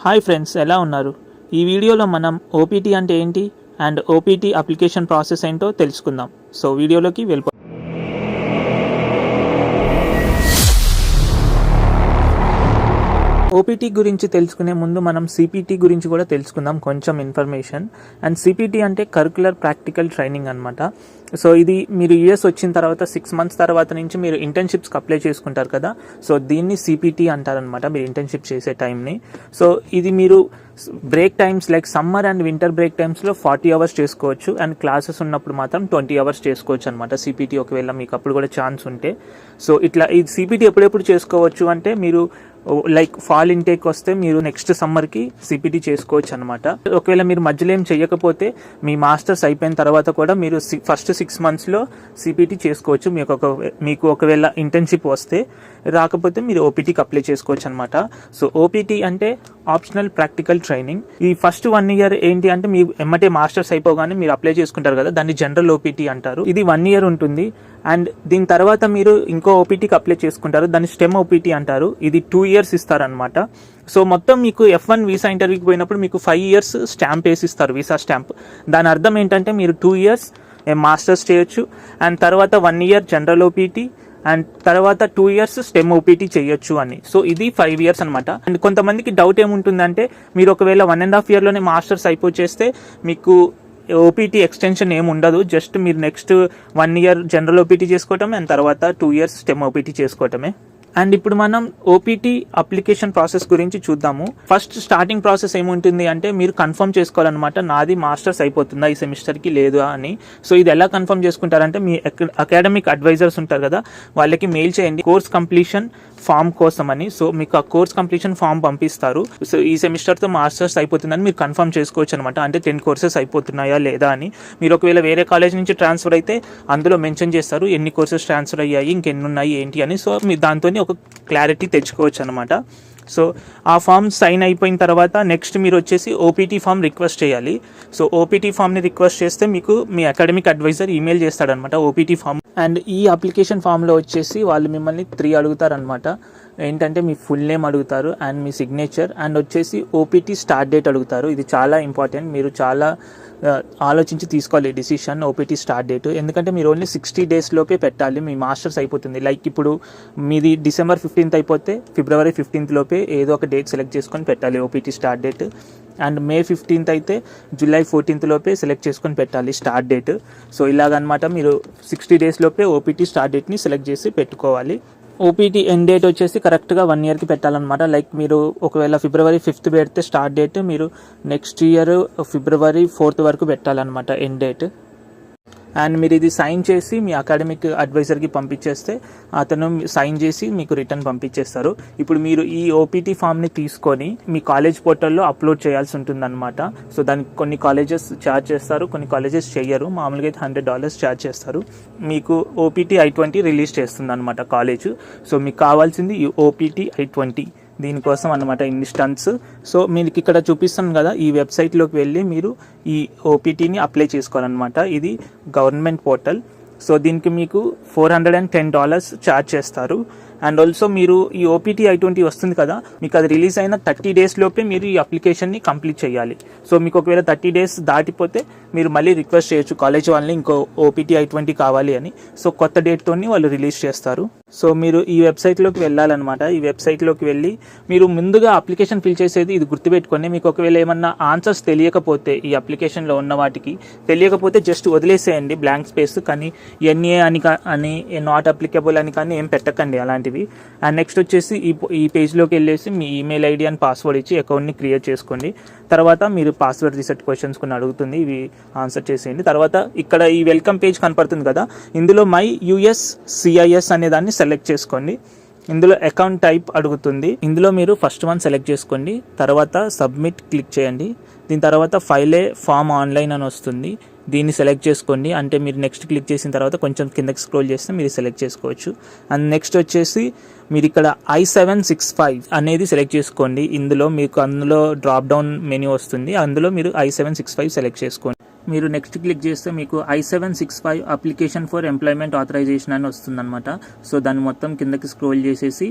Hi friends, ఎలా ఉన్నారు? ఈ వీడియోలో మనం ఓపీటీ అంటే ఏంటి అండ్ ఓపీటీ అప్లికేషన్ ప్రాసెస్ ఏంటో తెలుసుకుందాం. సో వీడియోలోకి వెళ్ళిపో. ఓపీటీ గురించి తెలుసుకునే ముందు మనం సిపిటి గురించి కూడా తెలుసుకుందాం, కొంచెం ఇన్ఫర్మేషన్. అండ్ సిపిటి అంటే కరిక్యులర్ ప్రాక్టికల్ ట్రైనింగ్ అనమాట. సో ఇది మీరు యూఎస్ వచ్చిన తర్వాత 6 months తర్వాత నుంచి మీరు ఇంటర్న్షిప్స్కి అప్లై చేసుకుంటారు కదా, సో దీన్ని సిపిటి అంటారనమాట, మీరు ఇంటర్న్షిప్ చేసే టైంని. సో ఇది మీరు break times like summer and winter break టైమ్స్లో 40 hours చేసుకోవచ్చు, అండ్ క్లాసెస్ ఉన్నప్పుడు మాత్రం 20 hours చేసుకోవచ్చు అనమాట సిపిటి, ఒకవేళ మీకు అప్పుడు కూడా ఛాన్స్ ఉంటే. సో ఇట్లా ఈ సిపిటి ఎప్పుడెప్పుడు చేసుకోవచ్చు అంటే, మీరు లైక్ ఫాల్ ఇంటేక్ వస్తే మీరు నెక్స్ట్ సమ్మర్కి సిపిటి చేసుకోవచ్చు అనమాట. ఒకవేళ మీరు మధ్యలో ఏం చేయకపోతే మీ మాస్టర్స్ అయిపోయిన తర్వాత కూడా మీరు ఫస్ట్ 6 monthsలో సిపిటి చేసుకోవచ్చు. మీకు ఒకవేళ ఇంటర్న్షిప్ వస్తే, రాకపోతే మీరు ఓపీటీకి అప్లై చేసుకోవచ్చు అనమాట. సో ఓపీటీ అంటే ఆప్షనల్ ప్రాక్టికల్ ట్రైనింగ్. ఈ ఫస్ట్ 1 year ఏంటి అంటే, మీ ఎమ్మటే మాస్టర్స్ అయిపోగానే మీరు అప్లై చేసుకుంటారు కదా, దాన్ని జనరల్ ఓపీటీ అంటారు. ఇది 1 year ఉంటుంది. అండ్ దీని తర్వాత మీరు ఇంకో ఓపీటీకి అప్లై చేసుకుంటారు, దాన్ని స్టెమ్ ఓపీటీ అంటారు. ఇది 2 years ఇస్తారనమాట. సో మొత్తం మీకు F1 వీసా ఇంటర్వ్యూకి పోయినప్పుడు మీకు 5 years స్టాంప్ వేసి ఇస్తారు, వీసా స్టాంప్. దాని అర్థం ఏంటంటే, మీరు 2 years మాస్టర్స్ చేయొచ్చు, అండ్ తర్వాత 1 year జనరల్ ఓపీటీ, అండ్ తర్వాత 2 years స్టెమ్ ఓపీటీ చేయొచ్చు అని. సో ఇది 5 years అనమాట. అండ్ కొంతమందికి డౌట్ ఏముంటుందంటే, మీరు ఒకవేళ 1.5 yearలోనే మాస్టర్స్ అయిపోచేస్తే మీకు ఓపీటీ ఎక్స్టెన్షన్ ఏమి ఉండదు, జస్ట్ మీరు నెక్స్ట్ 1 year జనరల్ ఓపీటీ చేసుకోవటం, అండ్ తర్వాత 2 years స్టెమ్ ఓపీటీ చేసుకోవటమే. అండ్ ఇప్పుడు మనం ఓపీటీ అప్లికేషన్ ప్రాసెస్ గురించి చూద్దాము. ఫస్ట్ స్టార్టింగ్ ప్రాసెస్ ఏముంటుంది అంటే, మీరు కన్ఫర్మ్ చేసుకోవాలన్నమాట, నాది మాస్టర్స్ అయిపోతుందా ఈ సెమిస్టర్కి లేదా అని. సో ఇది ఎలా కన్ఫర్మ్ చేసుకుంటారంటే, మీ అకాడమిక్ అడ్వైజర్స్ ఉంటారు కదా, వాళ్ళకి మెయిల్ చేయండి కోర్స్ కంప్లీషన్ ఫామ్ కోసం అని. సో మీకు ఆ కోర్స్ కంప్లీషన్ ఫామ్ పంపిస్తారు. సో ఈ సెమిస్టర్తో మాస్టర్స్ అయిపోతుందని మీరు కన్ఫర్మ్ చేసుకోవచ్చు అనమాట, అంటే 10 courses అయిపోతున్నాయా లేదా అని. మీరు ఒకవేళ వేరే కాలేజ్ నుంచి ట్రాన్స్ఫర్ అయితే అందులో మెన్షన్ చేస్తారు ఎన్ని కోర్సెస్ ట్రాన్స్ఫర్ అయ్యాయి, ఇంకెన్ని ఉన్నాయి ఏంటి అని. సో మీరు దాంతో ఒక క్లారిటీ తెచ్చుకోవచ్చు అనమాట. సో ఆ ఫామ్ సైన్ అయిపోయిన తర్వాత నెక్స్ట్ మీరు వచ్చేసి ఓపీటీ ఫామ్ రిక్వెస్ట్ చేయాలి. సో ఓపీటీ ఫామ్ని రిక్వెస్ట్ చేస్తే మీకు మీ అకాడమిక్ అడ్వైజర్ ఈమెయిల్ చేస్తాడనమాట ఓపీటీ ఫామ్. అండ్ ఈ అప్లికేషన్ ఫామ్లో వచ్చేసి వాళ్ళు మిమ్మల్ని 3 అడుగుతారనమాట. ఏంటంటే, మీ ఫుల్ నేమ్ అడుగుతారు, అండ్ మీ సిగ్నేచర్, అండ్ వచ్చేసి ఓపీటీ స్టార్ట్ డేట్ అడుగుతారు. ఇది చాలా ఇంపార్టెంట్, మీరు చాలా ఆలోచించి తీసుకోవాలి డిసిషన్ ఓపీటీ స్టార్ట్ డేట్. ఎందుకంటే మీరు ఓన్లీ 60 days లోపే పెట్టాలి, మీ మాస్టర్స్ అయిపోతుంది. లైక్ ఇప్పుడు మీది December 15th అయిపోతే February 15th లోపే ఏదో ఒక డేట్ సెలెక్ట్ చేసుకొని పెట్టాలి OPT start date. And May 15th అయితే July 14th లోపే సెలెక్ట్ చేసుకొని పెట్టాలి స్టార్ట్ డేట్. సో ఇలాగనమాట, మీరు 60 days లోపే ఓపీటీ స్టార్ట్ డేట్ని సెలెక్ట్ చేసి పెట్టుకోవాలి. ఓపీటీ ఎండ్ డేట్ వచ్చేసి కరెక్ట్గా 1 yearకి పెట్టాలన్నమాట. లైక్ మీరు ఒకవేళ February 5th పెడితే స్టార్ట్ డేట్, మీరు నెక్స్ట్ ఇయర్ February 4th వరకు పెట్టాలన్నమాట ఎండ్ డేట్. అండ్ మీరు ఇది సైన్ చేసి మీ అకాడమిక్ అడ్వైజర్కి పంపించేస్తే అతను సైన్ చేసి మీకు రిటర్న్ పంపించేస్తారు. ఇప్పుడు మీరు ఈ ఓపీటీ ఫామ్ని తీసుకొని మీ కాలేజ్ పోర్టల్లో అప్లోడ్ చేయాల్సి ఉంటుందన్నమాట. సో దానికి కొన్ని కాలేజెస్ ఛార్జ్ చేస్తారు, కొన్ని కాలేజెస్ చెయ్యరు. మామూలుగా అయితే $100 ఛార్జ్ చేస్తారు. మీకు ఓపీటీ I-20 రిలీజ్ చేస్తుంది అనమాట కాలేజ్. సో మీకు కావాల్సింది ఈ ఓపీటీ I-20, దీనికోసం అన్నమాట ఇన్ని స్టంట్స్. సో మీకు ఇక్కడ చూపిస్తాను కదా, ఈ వెబ్సైట్లోకి వెళ్ళి మీరు ఈ ఓపీటీని అప్లై చేసుకోవాలన్నమాట. ఇది గవర్నమెంట్ పోర్టల్. సో దీనికి మీకు $410 ఛార్జ్ చేస్తారు. అండ్ ఆల్సో మీరు ఈ ఓపీటీ I-20 వస్తుంది కదా, మీకు అది రిలీజ్ అయిన 30 days లోపే మీరు ఈ అప్లికేషన్ని కంప్లీట్ చేయాలి. సో మీకు ఒకవేళ 30 days దాటిపోతే మీరు మళ్ళీ రిక్వెస్ట్ చేయొచ్చు కాలేజ్ వాళ్ళని, ఇంకో ఓపీటీ I-20 కావాలి అని. సో కొత్త డేట్తోని వాళ్ళు రిలీజ్ చేస్తారు. సో మీరు ఈ వెబ్సైట్లోకి వెళ్ళాలన్నమాట. ఈ వెబ్సైట్లోకి వెళ్ళి మీరు ముందుగా అప్లికేషన్ ఫిల్ చేసేది ఇది గుర్తుపెట్టుకోండి. మీకు ఒకవేళ ఏమన్నా ఆన్సర్స్ తెలియకపోతే, ఈ అప్లికేషన్లో ఉన్న వాటికి తెలియకపోతే జస్ట్ వదిలేసేయండి బ్లాంక్ స్పేస్. కానీ NA అని నాట్ అప్లికబుల్ అని కానీ ఏం పెట్టకండి అలాంటివి. అండ్ నెక్స్ట్ వచ్చేసి ఈ పేజ్లోకి వెళ్ళేసి మీ ఈమెయిల్ ఐడి అండ్ పాస్వర్డ్ ఇచ్చి అకౌంట్ని క్రియేట్ చేసుకోండి. తర్వాత మీరు పాస్వర్డ్ రీసెట్ క్వశ్చన్స్ కొన్ని అడుగుతుంది, ఇవి ఆన్సర్ చేసేయండి. తర్వాత ఇక్కడ ఈ వెల్కమ్ పేజ్ కనపడుతుంది కదా, ఇందులో మై USCIS అనే దాన్ని సెలెక్ట్ చేసుకోండి. ఇందులో అకౌంట్ టైప్ అడుగుతుంది, ఇందులో మీరు ఫస్ట్ వన్ సెలెక్ట్ చేసుకోండి. తర్వాత సబ్మిట్ క్లిక్ చేయండి. దీని తర్వాత ఫైలే ఫామ్ ఆన్లైన్ అని వస్తుంది, దీన్ని సెలెక్ట్ చేసుకోండి. అంటే మీరు నెక్స్ట్ క్లిక్ చేసిన తర్వాత కొంచెం కిందకి స్క్రోల్ చేస్తే మీరు సెలెక్ట్ చేసుకోవచ్చు. అండ్ నెక్స్ట్ వచ్చేసి మీరు ఇక్కడ I-765 అనేది సెలెక్ట్ చేసుకోండి. అందులో డ్రాప్ డౌన్ మెనూ వస్తుంది, అందులో మీరు I-765 సెలెక్ట్ చేసుకోండి. మీరు నెక్స్ట్ క్లిక్ చేస్తే మీకు I-765 application for employment authorisation అని వస్తుందన్నమాట. సో దాన్ని మొత్తం కిందకి స్క్రోల్ చేసేసి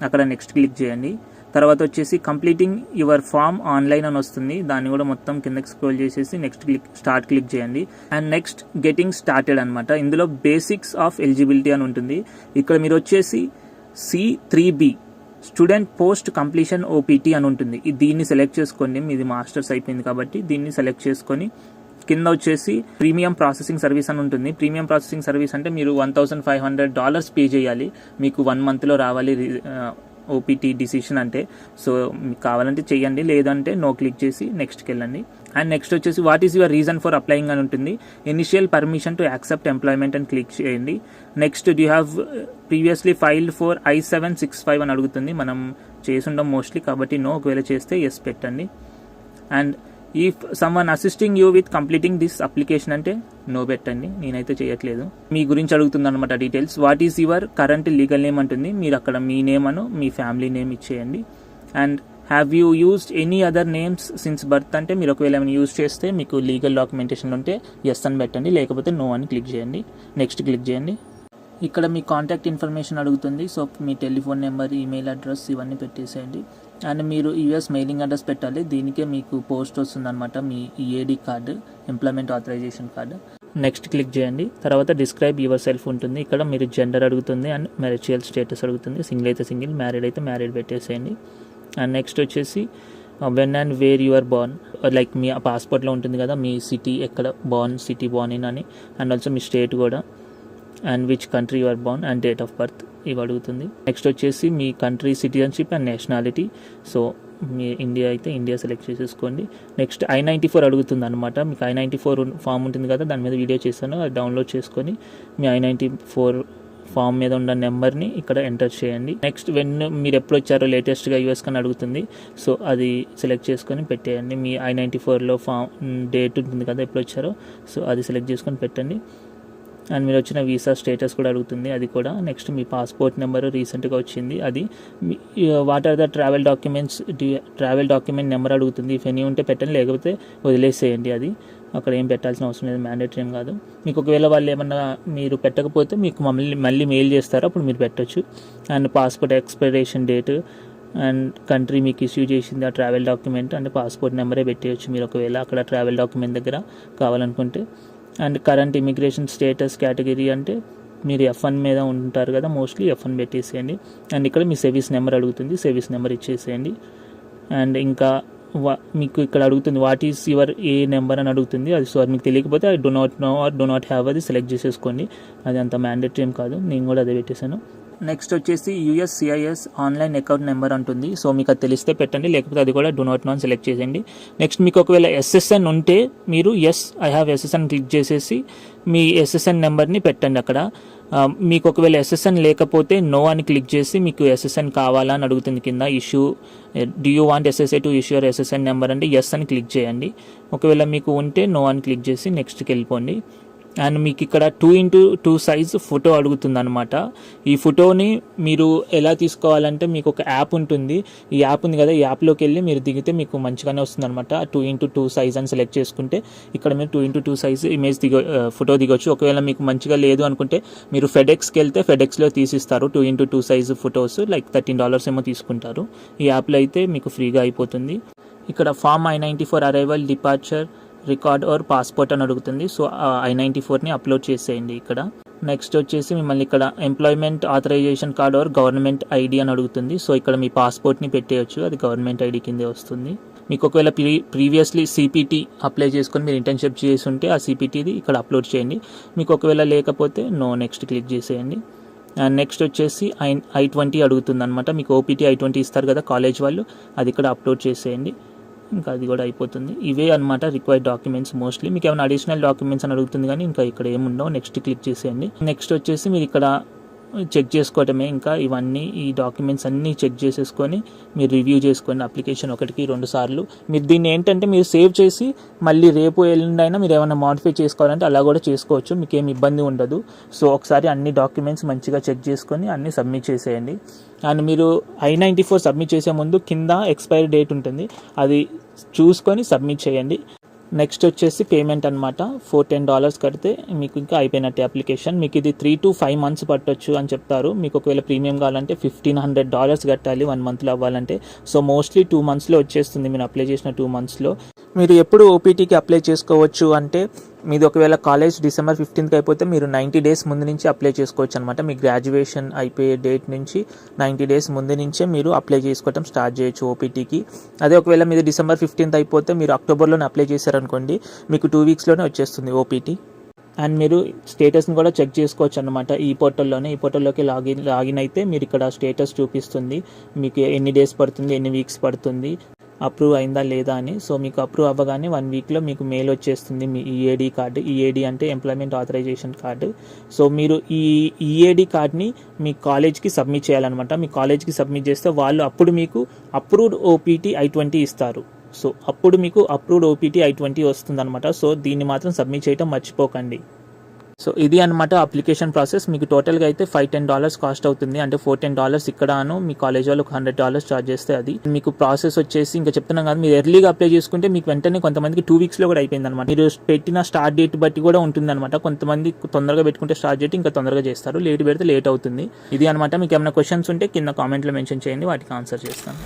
అక్కడ నెక్స్ట్ క్లిక్ చేయండి. తర్వాత వచ్చేసి కంప్లీటింగ్ యువర్ ఫామ్ ఆన్లైన్ అని వస్తుంది. దాన్ని కూడా మొత్తం కిందకి స్క్రోల్ చేసేసి నెక్స్ట్ స్టార్ట్ క్లిక్ చేయండి. అండ్ నెక్స్ట్ గెటింగ్ స్టార్టెడ్ అనమాట. ఇందులో బేసిక్స్ ఆఫ్ ఎలిజిబిలిటీ అని ఉంటుంది. ఇక్కడ మీరు వచ్చేసి C3B student post completion OPT అని ఉంటుంది. దీన్ని సెలెక్ట్ చేసుకోండి. మీది మాస్టర్స్ అయిపోయింది కాబట్టి దీన్ని సెలెక్ట్ చేసుకొని కింద వచ్చేసి ప్రీమియం ప్రాసెసింగ్ సర్వీస్ అని ఉంటుంది. ప్రీమియం ప్రాసెసింగ్ సర్వీస్ అంటే మీరు $1,500 పే చేయాలి. మీకు 1 monthలో రావాలి OPT డిసిషన్ అంటే. సో మీకు కావాలంటే చేయండి, లేదంటే నో క్లిక్ చేసి నెక్స్ట్కి వెళ్ళండి. అండ్ నెక్స్ట్ వచ్చేసి what is your reason for applying అని ఉంటుంది. Initial permission to accept employment అని క్లిక్ చేయండి. Next do have previously filed for I-765 అని అడుగుతుంది. మనం చేసుంటాం మోస్ట్లీ కాబట్టి నో, ఒకవేళ చేస్తే ఎస్ పెట్టండి. And if someone assisting you with completing this application అంటే నో పెట్టండి, నేనైతే చేయట్లేదు. మీ గురించి అడుగుతుంది అనమాట details. What is your current legal name అంటుంది. మీరు అక్కడ మీ నేమ్ అను మీ ఫ్యామిలీ నేమ్ ఇచ్చేయండి. And have you used any other names since birth అంటే మీరు ఒకవేళ ఏమైనా యూజ్ చేస్తే మీకు లీగల్ డాక్యుమెంటేషన్ ఉంటే ఎస్ అని పెట్టండి, లేకపోతే నో అని క్లిక్ చేయండి. నెక్స్ట్ క్లిక్ చేయండి. ఇక్కడ మీ కాంటాక్ట్ ఇన్ఫర్మేషన్ అడుగుతుంది. సో మీ టెలిఫోన్ నెంబర్, ఈమెయిల్ అడ్రస్ ఇవన్నీ పెట్టేసేయండి. అండ్ మీరు US మెయిలింగ్ అడ్రస్ పెట్టాలి. దీనికే మీకు పోస్ట్ వస్తుందన్నమాట, మీ EAD card, employment authorisation card. Next click చేయండి. తర్వాత డిస్క్రైబ్ యువర్ సెల్ఫ్ ఉంటుంది. ఇక్కడ మీరు జెండర్ అడుగుతుంది అండ్ మ్యారిటల్ స్టేటస్ అడుగుతుంది. సింగిల్ అయితే సింగిల్, మ్యారీడ్ అయితే మ్యారీడ్ పెట్టేసేయండి. అండ్ నెక్స్ట్ వచ్చేసి when and where you are born, like మీ పాస్పోర్ట్లో ఉంటుంది కదా మీ సిటీ ఎక్కడ సిటీ బోర్న్ ఇన్ అని. అండ్ ఆల్సో మీ స్టేట్ కూడా, and which country you are born and date of birth ఇవి అడుగుతుంది. నెక్స్ట్ వచ్చేసి మీ కంట్రీ సిటిజన్షిప్ అండ్ నేషనాలిటీ. సో మీ ఇండియా అయితే ఇండియా సెలెక్ట్ చేసేసుకోండి. నెక్స్ట్ I-94 అడుగుతుంది అనమాట. మీకు I-94 ఫామ్ ఉంటుంది కదా, దాని మీద వీడియో చేశాను, అది డౌన్లోడ్ చేసుకొని మీ I-94 ఫామ్ మీద ఉన్న నెంబర్ని ఇక్కడ ఎంటర్ చేయండి. నెక్స్ట్ మీరు ఎప్పుడు వచ్చారో లేటెస్ట్గా US కని అడుగుతుంది. సో అది సెలెక్ట్ చేసుకొని పెట్టేయండి. మీ I-94లో ఫామ్ డేట్ ఉంటుంది కదా ఎప్పుడు వచ్చారో, సో అది సెలెక్ట్ చేసుకొని పెట్టండి. అండ్ మీరు వచ్చిన వీసా స్టేటస్ కూడా అడుగుతుంది, అది కూడా. నెక్స్ట్ మీ పాస్పోర్ట్ నెంబరు రీసెంట్గా వచ్చింది, అది. What are the travel document number అడుగుతుంది. ఇఫ్ ఎనీ ఉంటే పెట్టండి, లేకపోతే వదిలేసేయండి. అది అక్కడ ఏం పెట్టాల్సిన అవసరం లేదు, మ్యాండేటరీ ఏం కాదు. మీకు ఒకవేళ వాళ్ళు ఏమన్నా మీరు పెట్టకపోతే మీకు మళ్ళీ మెయిల్ చేస్తారు, అప్పుడు మీరు పెట్టచ్చు. And passport expiration date and country మీకు ఇష్యూ చేసింది ఆ ట్రావెల్ డాక్యుమెంట్ అంటే పాస్పోర్ట్ నెంబరే పెట్టేయచ్చు మీరు ఒకవేళ అక్కడ ట్రావెల్ డాక్యుమెంట్ దగ్గర కావాలనుకుంటే. And current immigration status category అంటే మీరు F1 మీద ఉంటారు కదా, మోస్ట్లీ F1 పెట్టేసేయండి. అండ్ ఇక్కడ మీ సర్వీస్ నెంబర్ అడుగుతుంది, సర్వీస్ నెంబర్ ఇచ్చేసేయండి. అండ్ ఇంకా మీకు ఇక్కడ అడుగుతుంది what is your A number అని అడుగుతుంది. అది సో మీకు తెలియకపోతే I do not know or do not have అది సెలెక్ట్ చేసేసుకోండి, అది అంత మ్యాండేటరీ ఏం కాదు, నేను కూడా అదే పెట్టేశాను. నెక్స్ట్ వచ్చేసి USCIS ఆన్లైన్ అకౌంట్ నెంబర్ అంటుంది. సో మీకు అది తెలిస్తే పెట్టండి, లేకపోతే అది కూడా డో నాట్ నో సెలెక్ట్ చేసేయండి. నెక్స్ట్ మీకు ఒకవేళ SSN ఉంటే మీరు ఐ హ్యావ్ SSN క్లిక్ చేసేసి మీ SSN నెంబర్ని పెట్టండి అక్కడ. మీకు ఒకవేళ SSN లేకపోతే నో అని క్లిక్ చేసి మీకు SSN కావాలా అని అడుగుతుంది కింద. Do you want SSA to issue your SSN number అంటే ఎస్ అని క్లిక్ చేయండి. ఒకవేళ మీకు ఉంటే నో అని క్లిక్ చేసి నెక్స్ట్కి వెళ్ళిపోండి. అండ్ మీకు ఇక్కడ 2x2 సైజ్ ఫోటో అడుగుతుంది అనమాట. ఈ ఫోటోని మీరు ఎలా తీసుకోవాలంటే మీకు ఒక యాప్ ఉంటుంది, ఈ యాప్ ఉంది కదా, ఈ యాప్లోకి వెళ్ళి మీరు దిగితే మీకు మంచిగానే వస్తుంది అనమాట. 2x2 సైజ్ అని సెలెక్ట్ చేసుకుంటే ఇక్కడ మీరు 2x2 సైజ్ ఇమేజ్ ఫోటో దిగొచ్చు. ఒకవేళ మీకు మంచిగా లేదు అనుకుంటే మీరు FedExకి వెళ్తే FedExలో తీసిస్తారు 2x2 సైజ్ ఫొటోస్, లైక్ $13 ఏమో తీసుకుంటారు. ఈ యాప్లో అయితే మీకు ఫ్రీగా అయిపోతుంది. ఇక్కడ form I-94 arrival departure record or passport అని అడుగుతుంది. సో I-94ని అప్లోడ్ చేసేయండి ఇక్కడ. నెక్స్ట్ వచ్చేసి మిమ్మల్ని ఇక్కడ employment authorisation card or government ID అని అడుగుతుంది. సో ఇక్కడ మీ పాస్పోర్ట్ని పెట్టేయచ్చు, అది గవర్నమెంట్ ID కిందే వస్తుంది. మీకు ఒకవేళ ప్రీవియస్లీ CPT అప్లై చేసుకొని మీరు ఇంటర్న్షిప్ చేసి ఉంటే ఆ CPTది ఇక్కడ అప్లోడ్ చేయండి. మీకు ఒకవేళ లేకపోతే నో నెక్స్ట్ క్లిక్ చేసేయండి. అండ్ నెక్స్ట్ వచ్చేసి I-20 అడుగుతుంది అనమాట. మీకు OPT I-20 ఇస్తారు కదా కాలేజ్ వాళ్ళు, అది ఇక్కడ అప్లోడ్ చేసేయండి. ఇంకా అది కూడా అయిపోతుంది. ఇవే అనమాట రిక్వైర్డ్ డాక్యుమెంట్స్ మోస్ట్లీ. మీకు ఏమైనా అడిషనల్ డాక్యుమెంట్స్ అని అడుగుతుంది కానీ ఇంకా ఇక్కడ ఏముండవు. నెక్స్ట్ క్లిక్ చేసేయండి. నెక్స్ట్ వచ్చేసి మీరు ఇక్కడ చెక్ చేసుకోవటమే, ఇంకా ఇవన్నీ ఈ డాక్యుమెంట్స్ అన్నీ చెక్ చేసేసుకొని మీరు రివ్యూ చేసుకోండి. అప్లికేషన్ 1-2 సార్లు మీరు దీన్ని ఏంటంటే మీరు సేవ్ చేసి మళ్ళీ రేపు ఎల్లుండైనా మీరు ఏమైనా మాడిఫై చేసుకోవాలంటే అలా కూడా చేసుకోవచ్చు, మీకు ఏమి ఇబ్బంది ఉండదు. సో ఒకసారి అన్ని డాక్యుమెంట్స్ మంచిగా చెక్ చేసుకొని అన్నీ సబ్మిట్ చేసేయండి. అండ్ మీరు I-94 సబ్మిట్ చేసే ముందు కింద ఎక్స్పైరీ డేట్ ఉంటుంది, అది చూసుకొని సబ్మిట్ చేయండి. నెక్స్ట్ వచ్చేసి పేమెంట్ అనమాట. $10 కడితే మీకు ఇంకా అయిపోయినట్టే అప్లికేషన్. మీకు ఇది 3 to 5 months పట్టొచ్చు అని చెప్తారు. మీకు ఒకవేళ ప్రీమియం కావాలంటే $1,500 కట్టాలి 1 monthలో అవ్వాలంటే. సో మోస్ట్లీ 2 monthsలో వచ్చేస్తుంది మీరు అప్లై చేసిన 2 monthsలో. మీరు ఎప్పుడు ఓపీటీకి అప్లై చేసుకోవచ్చు అంటే మీది ఒకవేళ కాలేజ్ December 15th అయిపోతే మీరు 90 days ముందు నుంచి అప్లై చేసుకోవచ్చు అనమాట. మీ గ్రాడ్యుయేషన్ అయిపోయే డేట్ నుంచి 90 days ముందు నుంచే మీరు అప్లై చేసుకోవడం స్టార్ట్ చేయొచ్చు ఓపీటీకి. అదే ఒకవేళ మీది December 15th అయిపోతే మీరు అక్టోబర్లోనే అప్లై చేశారనుకోండి, మీకు 2 weeksలోనే వచ్చేస్తుంది ఓపీటీ. అండ్ మీరు స్టేటస్ని కూడా చెక్ చేసుకోవచ్చు అనమాట ఈ పోర్టల్లోనే. ఈ పోర్టల్లోకి లాగిన్ అయితే మీరు ఇక్కడ స్టేటస్ చూపిస్తుంది, మీకు ఎన్ని డేస్ పడుతుంది, ఎన్ని వీక్స్ పడుతుంది, అప్రూవ్ అయిందా లేదా అని. సో మీకు అప్రూవ్ అవ్వగానే 1 weekలో మీకు మెయిల్ వచ్చేస్తుంది మీ ఈఏడి కార్డు. ఈఏడి అంటే ఎంప్లాయ్మెంట్ ఆథరైజేషన్ కార్డు. సో మీరు ఈ ఈఏడి కార్డ్ని మీ కాలేజ్కి సబ్మిట్ చేయాలన్నమాట. మీ కాలేజ్కి సబ్మిట్ చేస్తే వాళ్ళు అప్పుడు మీకు అప్రూవ్డ్ ఓపీటీ I-20 ఇస్తారు. సో అప్పుడు మీకు అప్రూవ్డ్ ఓపీటీ I-20 వస్తుందన్నమాట. సో దీన్ని మాత్రం సబ్మిట్ చేయడం మర్చిపోకండి. సో ఇది అనమాట అప్లికేషన్ ప్రాసెస్. మీకు టోటల్గా అయితే $5-10 కాస్ట్ అవుతుంది. అంటే $410 ఇక్కడను మీ కాలేజ్ వాళ్ళు $100 ఛార్జ్ చేస్తే అది మీకు ప్రాసెస్ వచ్చేసి ఇంకా చెప్తున్నాం కదా, మీరు ఎర్లీగా అప్లై చేసుకుంటే మీకు వెంటనే కొంతమందికి 2 weeksలో కూడా అయిపోయింది అనమాట. మీరు పెట్టిన స్టార్ట్ డేట్ బట్టి కూడా ఉంటుంది అనమాట. కొంతమంది తొందరగా పెట్టుకుంటే స్టార్ట్ డేట్ ఇంకా తొందరగా చేస్తారు, లేట్ పెడితే లేట్ అవుతుంది. ఇది అనమాట. మీకు ఏమైనా క్వశ్చన్స్ ఉంటే కింద కామెంట్లో మెన్షన్ చేయండి, వాటికి ఆన్సర్ చేస్తాను.